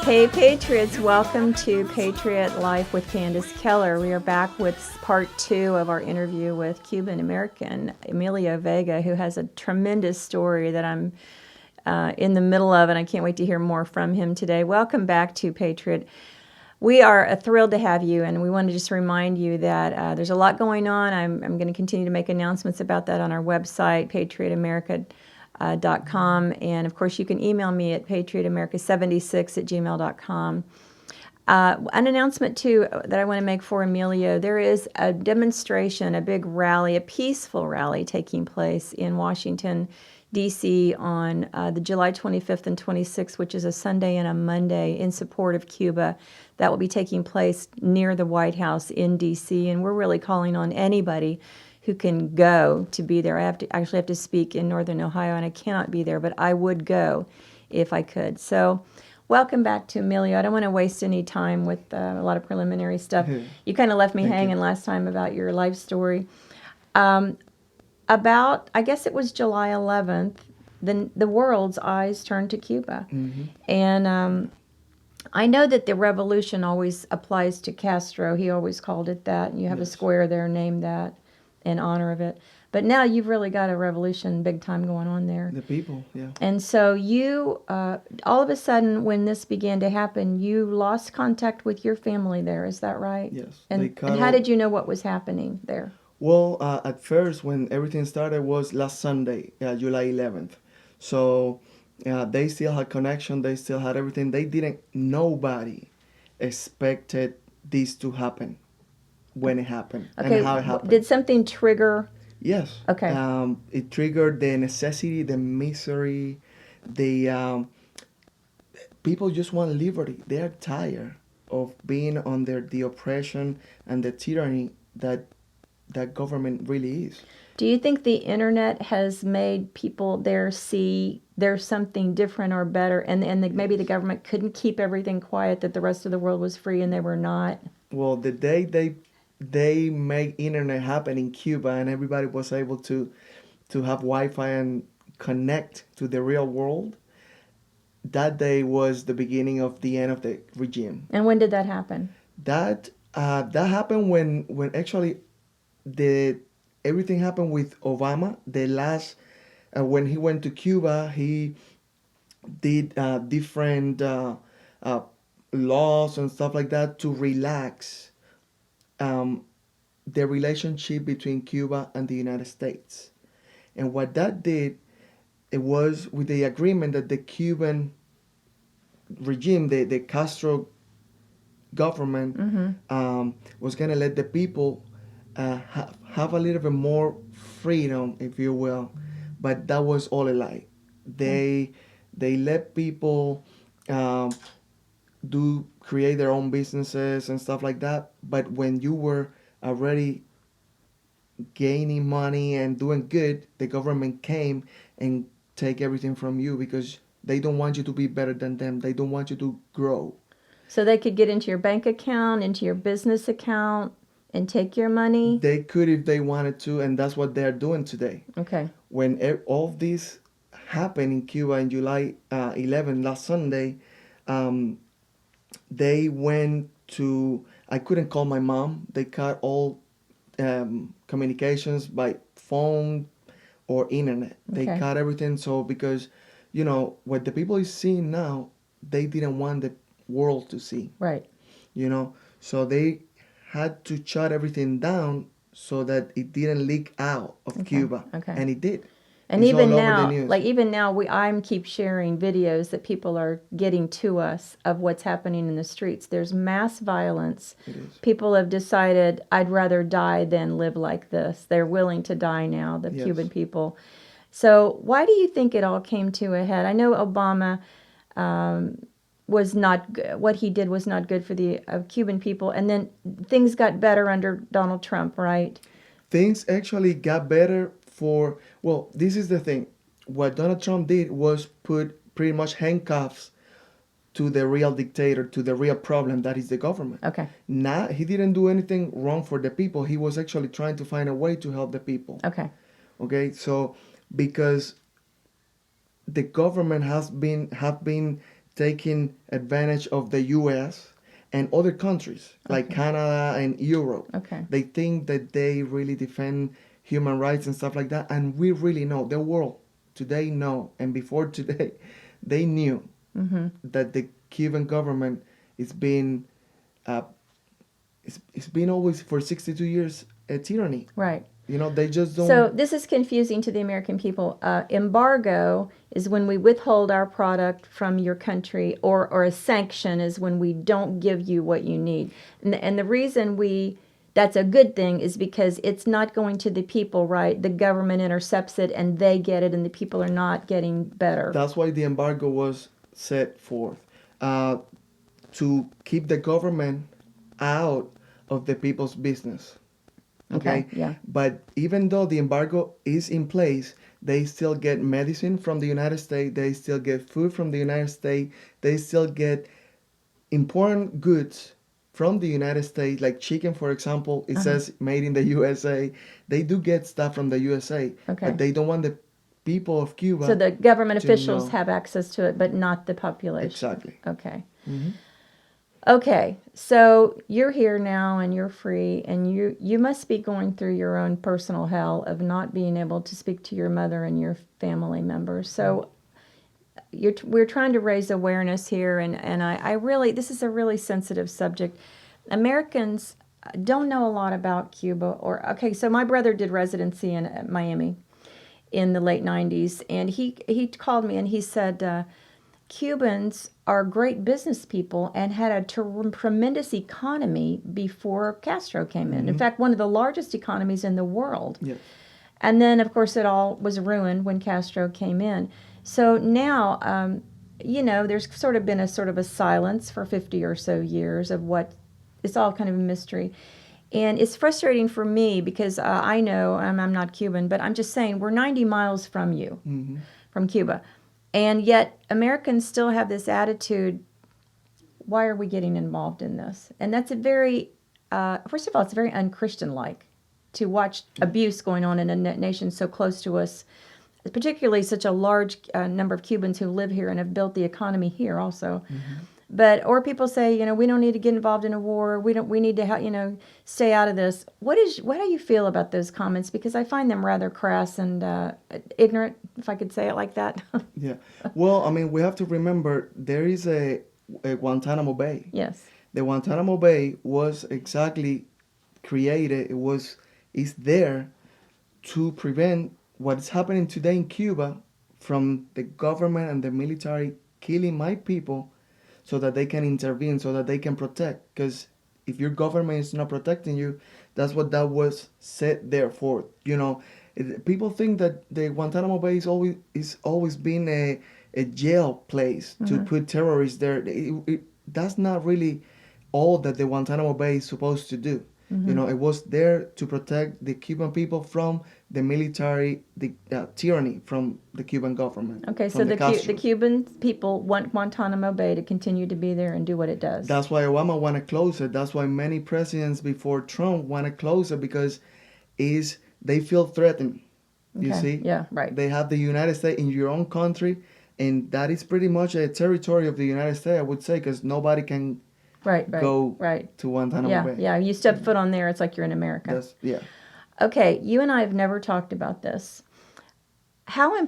Hey Patriots, welcome to Patriot Life with Candace Keller. We are back with part 2 of our interview with Cuban American Emilio Vega, who has a tremendous story that I'm in the middle of, and I can't wait to hear more from him today. Welcome back to Patriot. We are thrilled to have you, and we want to just remind you that there's a lot going on. I'm going to continue to make announcements about that on our website, patriotamerica.com. And of course, you can email me at patriotamerica76@gmail.com. An announcement, too, that I want to make for Emilio. There is a demonstration, a big rally, a peaceful rally taking place in Washington, D.C. on the July 25th and 26th, which is a Sunday and a Monday, in support of Cuba. That will be taking place near the White House in D.C., and we're really calling on anybody who can go to be there. I actually have to speak in Northern Ohio, and I cannot be there, but I would go if I could. So welcome back to Emilio. I don't want to waste any time with a lot of preliminary stuff. You kind of left me hanging last time about your life story. I guess it was July 11th, the world's eyes turned to Cuba. Mm-hmm. And I know that the revolution always applies to Castro. He always called it that. And you have a square there named that in honor of it. But now you've really got a revolution big time going on there. The people, yeah. And so you, all of a sudden, when this began to happen, you lost contact with your family there. Is that right? Yes. And how did you know what was happening there? Well, at first, when everything started was last Sunday, July 11th. So they still had connection. They still had everything. Nobody expected this to happen when it happened and how it happened. Did something trigger? Yes. Okay. It triggered the necessity, the misery, the people just want liberty. They are tired of being under the oppression and the tyranny that government really is. Do you think the internet has made people there see there's something different or better, and maybe the government couldn't keep everything quiet, that the rest of the world was free and they were not? Well, the day they made internet happen in Cuba and everybody was able to have Wi-Fi and connect to the real world, that day was the beginning of the end of the regime. And when did that happen? That happened when actually everything happened with Obama. The last when he went to Cuba, he did different laws and stuff like that to relax the relationship between Cuba and the United States. And what that did, it was with the agreement that the Cuban regime, the Castro government, was going to let the people have a little bit more freedom, if you will. But that was all a lie. They let people create their own businesses and stuff like that. But when you were already gaining money and doing good, the government came and take everything from you because they don't want you to be better than them. They don't want you to grow. So they could get into your bank account, into your business account, and take your money? They could if they wanted to, and that's what they're doing today. Okay. When all this happened in Cuba in July 11, last Sunday, they went to... I couldn't call my mom. They cut all communications by phone or internet. They cut everything. So because, what the people is seeing now, they didn't want the world to see. Right. So they had to shut everything down so that it didn't leak out of Cuba. Okay. And it did. And it's even now, I'm keep sharing videos that people are getting to us of what's happening in the streets. There's mass violence. It is. People have decided, I'd rather die than live like this. They're willing to die now, the Cuban people. So why do you think it all came to a head? I know Obama was not good. What he did was not good for the Cuban people. And then things got better under Donald Trump, right? Things actually got better this is the thing. What Donald Trump did was put pretty much handcuffs to the real dictator, to the real problem that is the government. Okay. Now, he didn't do anything wrong for the people. He was actually trying to find a way to help the people. Okay, so because the government have been taking advantage of the U.S. and other countries like Canada and Europe. Okay. They think that they really defend human rights and stuff like that, and we really know the world today know, and before today, they knew that the Cuban government is being uh, it's been always for 62 years a tyranny. Right. You know, they just don't. So this is confusing to the American people. Embargo is when we withhold our product from your country, or a sanction is when we don't give you what you need. And the reason that's a good thing is because it's not going to the people, right? The government intercepts it and they get it, and the people are not getting better. That's why the embargo was set forth, to keep the government out of the people's business. Okay? Yeah. But even though the embargo is in place, they still get medicine from the United States, they still get food from the United States, they still get important goods from the United States, like chicken, for example. It says made in the USA. They do get stuff from the USA, but they don't want the people of Cuba. So the government to officials know. have access to it, but not the population. Exactly. Okay. Okay, so you're here now and you're free, and you must be going through your own personal hell of not being able to speak to your mother and your family members. So we're trying to raise awareness here, and I really, this is a really sensitive subject. Americans don't know a lot about Cuba. Okay, so my brother did residency in Miami in the late 90s, and he called me and he said, Cubans are great business people and had a tremendous economy before Castro came in. In fact, one of the largest economies in the world. Yes. And then, of course, it all was ruined when Castro came in. So now, there's sort of been a silence for 50 or so years of what, it's all kind of a mystery. And it's frustrating for me because I know, I'm not Cuban, but I'm just saying we're 90 miles from you, from Cuba. And yet Americans still have this attitude, why are we getting involved in this? And that's a very, first of all, it's very un-Christian-like to watch abuse going on in a nation so close to us, particularly such a large number of Cubans who live here and have built the economy here also. Or people say, we don't need to get involved in a war. We need to, stay out of this. What do you feel about those comments? Because I find them rather crass and ignorant, if I could say it like that. Yeah. Well, I mean, we have to remember there is a Guantanamo Bay. Yes. The Guantanamo Bay was exactly created. It's there to prevent what's happening today in Cuba from the government and the military killing my people, so that they can intervene, so that they can protect. Because if your government is not protecting you, that's what that was set there for. People think that the Guantanamo Bay is always been a jail place to put terrorists there. That's not really all that the Guantanamo Bay is supposed to do. It was there to protect the Cuban people from the military, the tyranny from the Cuban government. Okay, so the Cuban people want Guantanamo Bay to continue to be there and do what it does. That's why Obama want to close it. That's why many presidents before Trump want to close it, because they feel threatened. You see? Yeah, right. They have the United States in your own country, and that is pretty much a territory of the United States, I would say, because nobody can go to Guantanamo Bay. Yeah, you step foot on there, it's like you're in America. Okay, you and I have never talked about this. How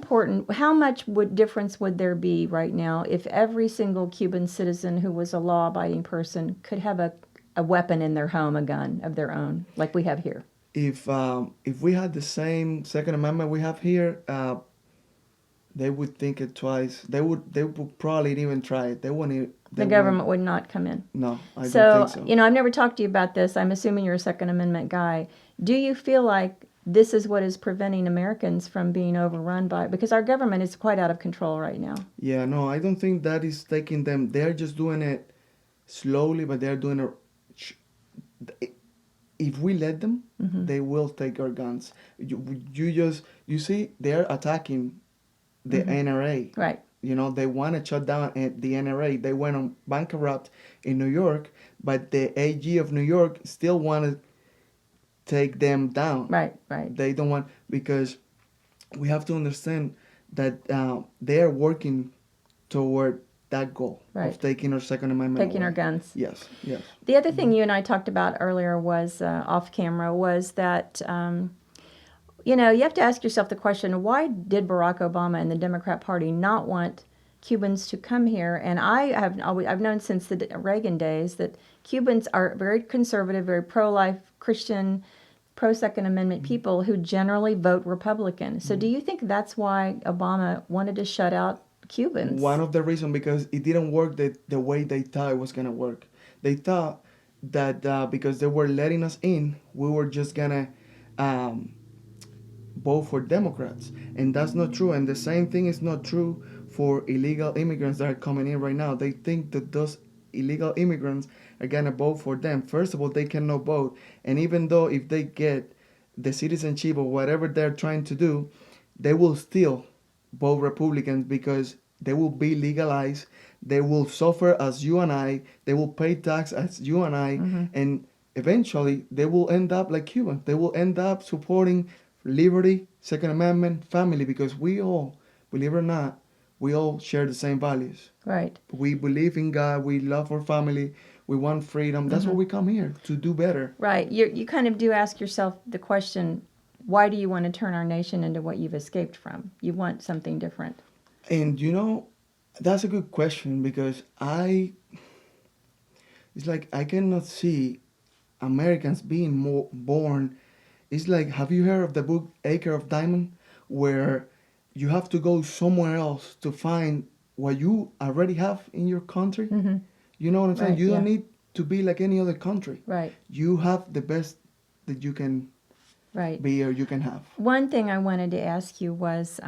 much difference would there be right now if every single Cuban citizen who was a law-abiding person could have a weapon in their home, a gun of their own, like we have here? If we had the same Second Amendment we have here, they would think it twice. They would probably even try it. The government would not come in. No, I don't think so. I've never talked to you about this. I'm assuming you're a Second Amendment guy. Do you feel like this is what is preventing Americans from being overrun by, because our government is quite out of control right now? Yeah, no, I don't think that is taking them. They're just doing it slowly, but they're doing it. If we let them, they will take our guns. You see, they're attacking the NRA. Right. They want to shut down the NRA. They went on bankrupt in New York, but the AG of New York still want to take them down. Right. They don't want, because we have to understand that they are working toward that goal Right. of taking our Second Amendment Taking our away. guns. Yes, yes. The other thing you and I talked about earlier was off camera was that you know, you have to ask yourself the question: why did Barack Obama and the Democrat Party not want Cubans to come here? And I've known since the Reagan days that Cubans are very conservative, very pro-life, Christian, pro-Second Amendment people who generally vote Republican. So do you think that's why Obama wanted to shut out Cubans? One of the reasons, because it didn't work the way they thought it was gonna work. They thought that because they were letting us in, we were just gonna um, vote for Democrats, and that's not true. And the same thing is not true for illegal immigrants that are coming in right now. They think that those illegal immigrants are gonna vote for them. First of all, they cannot vote, and even though if they get the citizenship or whatever they're trying to do, they will still vote Republicans because they will be legalized. They will suffer as you and I. They will pay tax as you and I, and eventually they will end up like Cuba. They will end up supporting liberty, Second Amendment, family, because we all, believe it or not, we all share the same values. Right. We believe in God. We love our family. We want freedom. That's why we come here, to do better. Right. You kind of do ask yourself the question, why do you want to turn our nation into what you've escaped from? You want something different. And you know, that's a good question, because it's like I cannot see Americans being more born. It's like, have you heard of the book Acre of Diamond, where you have to go somewhere else to find what you already have in your country? You know what I'm saying? Right, You don't yeah. need to be like any other country. Right. You have the best that you can Right. be or you can have. One thing I wanted to ask you was,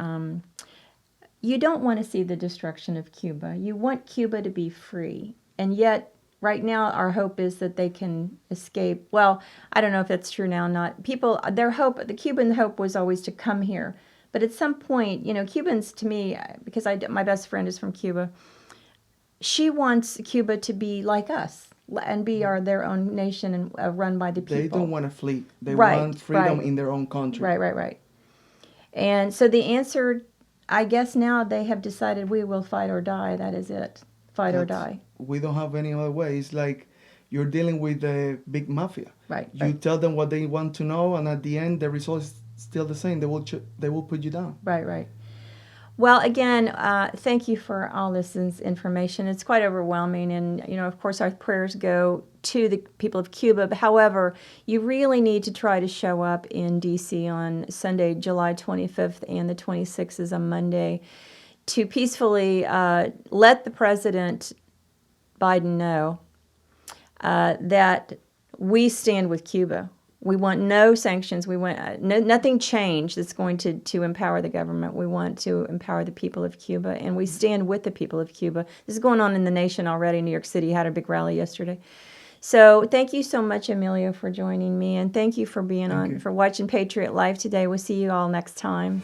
you don't want to see the destruction of Cuba. You want Cuba to be free. And yet, right now, our hope is that they can escape. Well, I don't know if that's true now or not. People, the Cuban hope was always to come here. But at some point, you know, Cubans, to me, because my best friend is from Cuba, she wants Cuba to be like us and be their own nation and run by the people. They don't want to flee. They Right, want freedom right. in their own country. Right. And so the answer, I guess now they have decided we will fight or die. That is it. Fight or die. We don't have any other way. It's like you're dealing with the big mafia. Right. You tell them what they want to know, and at the end, the result is still the same. They will put you down. Right. Well, again, thank you for all this information. It's quite overwhelming, and you know, of course, our prayers go to the people of Cuba. But however, you really need to try to show up in D.C. on Sunday, July 25th, and the 26th is a Monday, to peacefully let the President Biden know that we stand with Cuba. We want no sanctions. We want nothing changed that's going to empower the government. We want to empower the people of Cuba, and we stand with the people of Cuba. This is going on in the nation already. New York City had a big rally yesterday. So thank you so much, Emilio, for joining me, and thank you for being for watching Patriot Life today. We'll see you all next time.